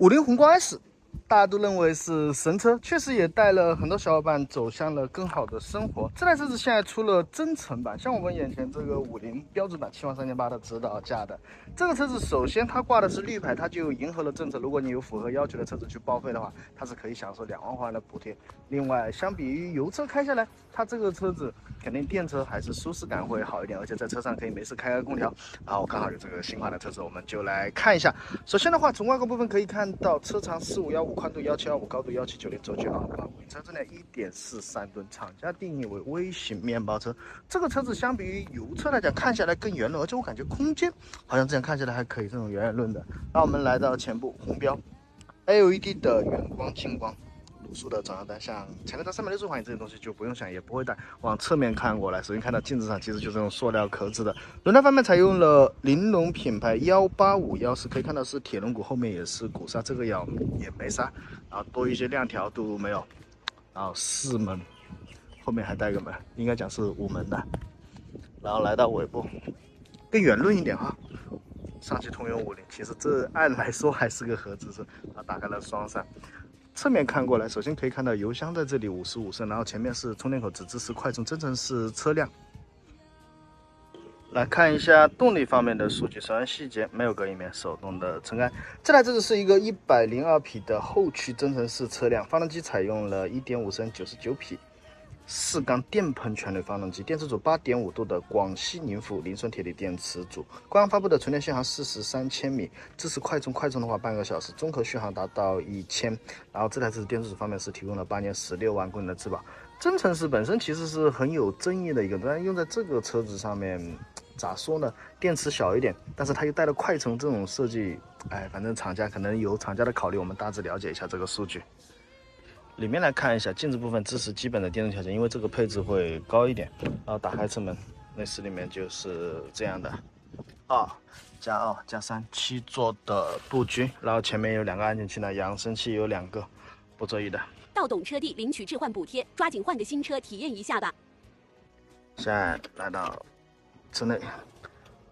50宏光 S，大家都认为是神车，确实也带了很多小伙伴走向了更好的生活。这台车子现在出了增程版，像我们眼前这个50标准版73800的指导价的这个车子，首先它挂的是绿牌，它就迎合了政策。如果你有符合要求的车子去报废的话，它是可以享受2万块的补贴。另外，相比于油车开下来，它这个车子肯定电车还是舒适感会好一点，而且在车上可以没事开空调。然后刚好有这个新款的车子，我们就来看一下。首先的话，从外观部分可以看到，车长4515，宽度1725，高度1790，轴距285，车重量1.43吨，厂家定义为微型面包车。这个车子相比于油车来讲，看下来更圆润，而且我感觉空间好像这样看起来还可以，这种圆润的。那我们来到前部红标 ，LED 的远光、近光。卤素的转向灯，像前格栅360环影这些东西就不用想，也不会带。往侧面看过来，首先看到镜子上其实就是这种塑料壳子的。轮胎方面采用了玲珑品牌18514，可以看到是铁轮毂，后面也是鼓刹，这个也没刹，然后多一些亮条都没有。然后4门，后面还带个门，应该讲是5门的。然后来到尾部，更圆润一点哈。上汽通用50，其实这按来说还是个合资车，啊，打开了双闪。侧面看过来，首先可以看到油箱在这里55升，然后前面是充电口，只支持快充，增程式车辆。来看一下动力方面的数据，首先细节没有隔音棉，手动的撑开。这台车子是一个102匹的后驱增程式车辆，发动机采用了1.5升99匹。4缸电喷全铝发动机，电池组8.5度的广西宁福磷酸铁锂电池组。官方发布的纯电续航43千米，支持快充，快充的话半个小时，综合续航达到1000。然后这台车子电池组方面是提供了8年16万公里的质保。增程式本身其实是很有争议的一个，但用在这个车子上面，咋说呢？电池小一点，但是它又带了快充这种设计，哎，反正厂家可能有厂家的考虑，我们大致了解一下这个数据。里面来看一下，静止部分支持基本的电动条件，因为这个配置会高一点。然后打开车门，内饰里面就是这样的，2+2+3，7座的布局，然后前面有2个安全气囊，扬声器有2个，不座椅的。到懂车帝领取置换补贴，抓紧换个新车体验一下吧。现在来到车内。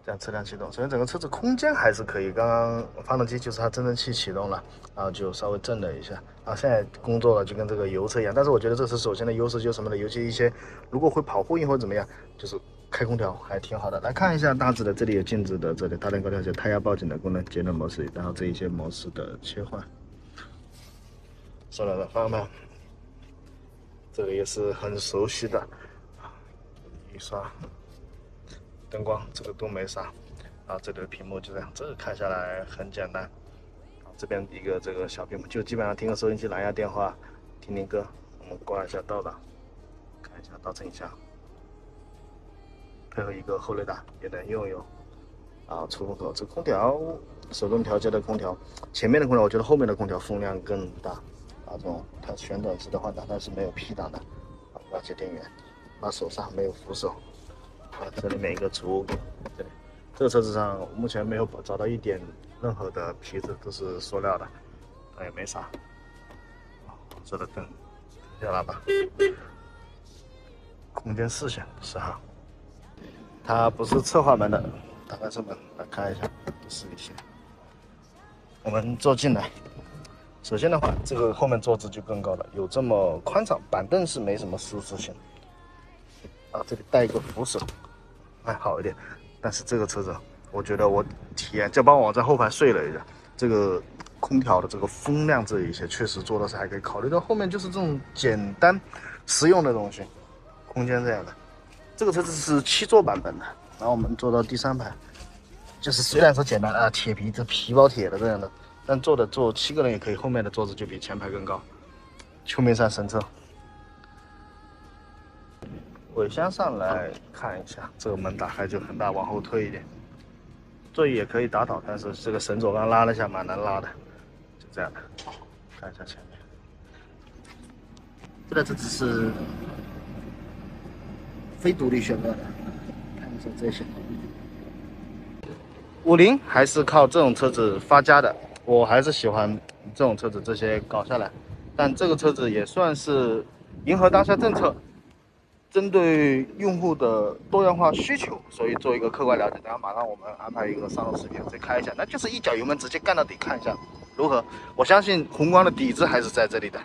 这样车辆启动，首先整个车子空间还是可以。刚刚发动机就是它增程器启动了，然后就稍微震了一下。啊，现在工作了就跟这个油车一样，但是我觉得这是首先的优势就是什么呢？尤其一些如果会跑呼应或者怎么样，就是开空调还挺好的。来看一下大致的，这里有静止的，这里大灯高调节、胎压报警的功能、节能模式，然后这一些模式的切换。手动的方向盘，这个也是很熟悉的，雨刷。灯光这个都没啥，啊，这里的屏幕就这样，这个看下来很简单。这边一个这个小屏幕，就基本上听个收音机、蓝牙电话、听听歌。我们挂一下倒档，看一下倒车影像，配合一个后雷达也能用用。啊，出风口，这空调手动调节的空调，前面的空调我觉得后面的空调风量更大。啊，这种它旋转式的换挡，但是没有 P 档的。啊，要接电源，把手刹没有扶手。啊，这里面一个储物口，这里这个车子上目前没有找到一点任何的皮子，都是塑料的，但也没啥。红色的灯，小喇叭，空间视线10号，它不是侧滑门的，打开车门来看一下，试一下。我们坐进来，首先的话，这个后面坐姿就更高了，有这么宽敞，板凳是没什么舒适性。啊，这里带一个扶手。还好一点，但是这个车子，我觉得我体验，就帮我在后排睡了一下，这个空调的这个风量这一些确实做的是还可以。考虑到后面就是这种简单实用的东西，空间这样的，这个车子是7座版本的，然后我们坐到第3排，就是虽然说简单啊，铁皮这皮包铁的这样的，但坐7个人也可以，后面的桌子就比前排更高。秋名山神车。尾箱上来看一下，这个门打开就很大，往后推一点，座椅也可以打倒，但是这个绳索刚拉了一下，蛮难拉的，就这样的。看一下前面，这台车子是非独立悬挂的，看一下这些。50还是靠这种车子发家的，我还是喜欢这种车子这些搞下来，但这个车子也算是迎合当下政策。针对用户的多样化需求，所以做一个客观了解。然后马上我们安排一个上路视频，再开一下，那就是一脚油门直接干到底，看一下如何？我相信宏光的底子还是在这里的。